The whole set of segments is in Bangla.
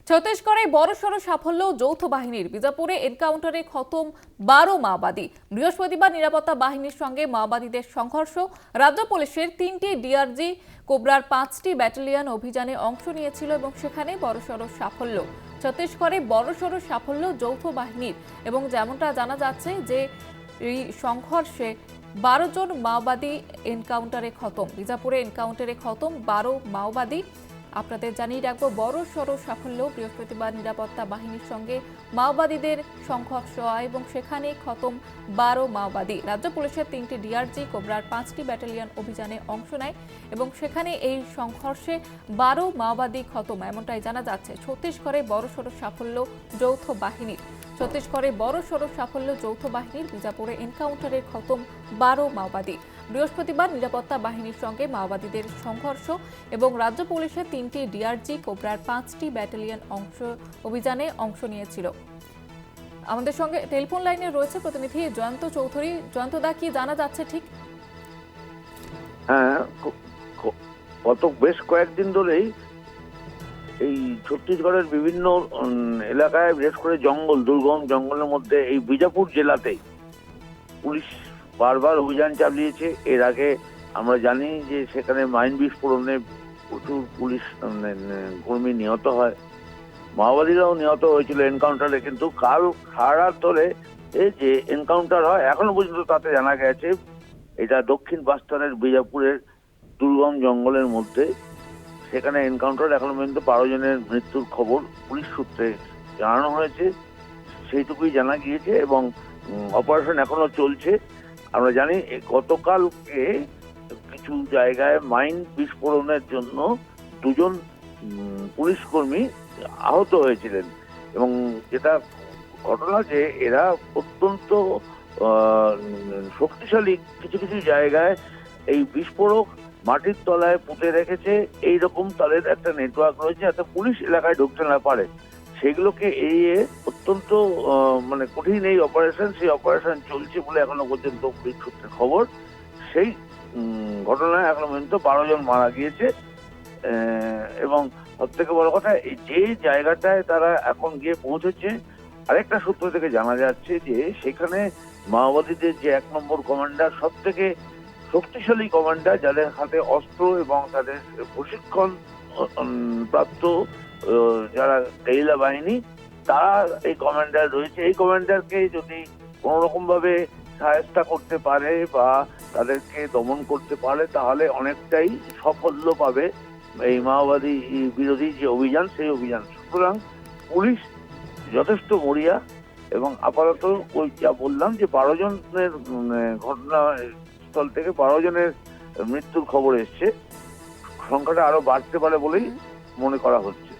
ছত্তিশগড়ে বড়সড় সাফল্য যৌথ বাহিনীর। বিজাপুরে এনকাউন্টারে খতম 12 মাওবাদী। বৃহস্পতিবার নিরাপত্তা বাহিনীর সঙ্গে মাওবাদীদের সংঘর্ষ। রাজ্য পুলিশের 3টি ডিআরজি কোবরার 5টি ব্যাটালিয়ন অভিযানে অংশ নিয়েছিল এবং সেখানে বড়সড় সাফল্য। ছত্তিশগড়ে বড়সড় সাফল্য যৌথ বাহিনীর এবং যেমনটা জানা যাচ্ছে যে এই সংঘর্ষে 12 জন মাওবাদী এনকাউন্টারে খতম। বিজাপুরে এনকাউন্টারে খতম 12 মাওবাদী। আপনাদের জানিয়ে রাখবো, বড় সড় সাফল্য। বৃহস্পতিবার নিরাপত্তা বাহিনীর সঙ্গে মাওবাদীদের সংঘর্ষ হয় এবং সেখানে খতম 12 মাওবাদী। রাজ্য পুলিশের 3টি ডিআরজি কোবরার 5টি ব্যাটালিয়ন অভিযানে অংশ নেয় এবং সেখানে এই সংঘর্ষে 12 মাওবাদী খতম, এমনটাই জানা যাচ্ছে। ছত্তিশগড়ে বড় সড় সাফল্য যৌথ বাহিনীর। ছত্তিশগড়ে বড় সড় সাফল্য যৌথ বাহিনীর। বিজাপুরে এনকাউন্টারে খতম 12 মাওবাদী। বৃহস্পতিবার নিরাপত্তা বাহিনীর সঙ্গে মাওবাদীদের সংঘর্ষ এবং রাজ্য পুলিশের 3টি ডিআরজি কোবরার 5টি ব্যাটালিয়ন অভিযানে অংশ নিয়েছিল। আমাদের সঙ্গে টেলিফোন লাইনে রয়েছে প্রতিনিধি জয়ন্ত চৌধুরী। জয়ন্তদা, কি জানা যাচ্ছে ঠিক? হ্যাঁ, গত বেশ কয়েকদিন ধরেই এই ছত্তিশগড়ের বিভিন্ন এলাকায়, বিশেষ করে জঙ্গল, দুর্গম জঙ্গলের মধ্যে এই বিজাপুর জেলাতেই পুলিশ বারবার অভিযান চালিয়েছে। এর আগে আমরা জানি যে সেখানে মাইন বিস্ফোরণে প্রচুর পুলিশ কর্মী নিহত হয়, মাওবাদীরাও নিহত হয়েছিল এনকাউন্টারে। কিন্তু কাল সারা রাত ধরে এই যে এনকাউন্টার হয়, এখনো পর্যন্ত তাতে জানা গেছে এটা দক্ষিণ বাস্তারের বিজাপুরের দুর্গম জঙ্গলের মধ্যে। সেখানে এনকাউন্টার এখনো পর্যন্ত 12 জনের মৃত্যুর খবর পুলিশ সূত্রে জানানো হয়েছে, সেইটুকুই জানা গিয়েছে এবং অপারেশন এখনো চলছে। আমরা জানি গতকালকে কিছু জায়গায় মাইন বিস্ফোরণের জন্য 2 জন পুলিশ কর্মী আহত হয়েছিলেন এবং যেটা ঘটনা যে এরা অত্যন্ত শক্তিশালী কিছু কিছু জায়গায় এই বিস্ফোরক মাটির তলায় পুঁতে রেখেছে। এইরকম তাদের একটা নেটওয়ার্ক রয়েছে যাতে পুলিশ এলাকায় ঢুকতে না পারে। সেগুলোকে এড়িয়ে অত্যন্ত কঠিন এই অপারেশন, সেই অপারেশন চলছে বলে এখনো পর্যন্ত পুলিশ সূত্রে খবর। সেই ঘটনায় এখনো পর্যন্ত 12 জন মারা গিয়েছে এবং সব থেকে বড় কথা, এই যে জায়গাটায় তারা এখন গিয়ে পৌঁছেছে, আরেকটা সূত্র থেকে জানা যাচ্ছে যে সেখানে মাওবাদীদের যে 1 নম্বর কমান্ডার, সব থেকে শক্তিশালী কমান্ডার, যাদের হাতে অস্ত্র এবং তাদের প্রশিক্ষণ প্রাপ্ত যারা গেরিলা বাহিনী, তারা এই কমান্ডার রয়েছে। এই কমান্ডারকে যদি কোনো রকম ভাবে সাহায্য করতে পারে বা তাদেরকে দমন করতে পারে, তাহলে অনেকটাই সাফল্য পাবে এই মাওবাদী বিরোধী যে অভিযান, সেই অভিযান। সুতরাং পুলিশ যথেষ্ট মরিয়া এবং আপাতত ওই যা বললাম যে 12 জনের ঘটনাস্থল থেকে 12 জনের মৃত্যুর খবর এসছে, সংখ্যাটা আরো বাড়তে পারে বলেই মনে করা হচ্ছে।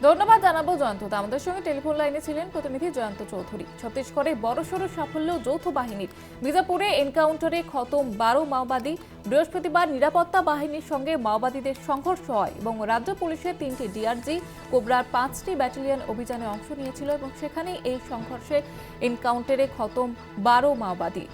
ধন্যবাদ জানাবো জয়ন্তদা। আমাদের সঙ্গে টেলিফোন লাইনে ছিলেন প্রতিনিধি জয়ন্ত চৌধুরী। ছত্তিশগড়ে বড়সড় সাফল্য যৌথ বাহিনীর। বিজাপুরে এনকাউন্টারে খতম 12 মাওবাদী। বৃহস্পতিবার নিরাপত্তা বাহিনীর সঙ্গে মাওবাদীদের সংঘর্ষ হয় এবং রাজ্য পুলিশের 3টি ডিআরজি কোবরার 5টি ব্যাটালিয়ন অভিযানে অংশ নিয়েছিল এবং সেখানে এই সংঘর্ষে এনকাউন্টারে খতম 12 মাওবাদী।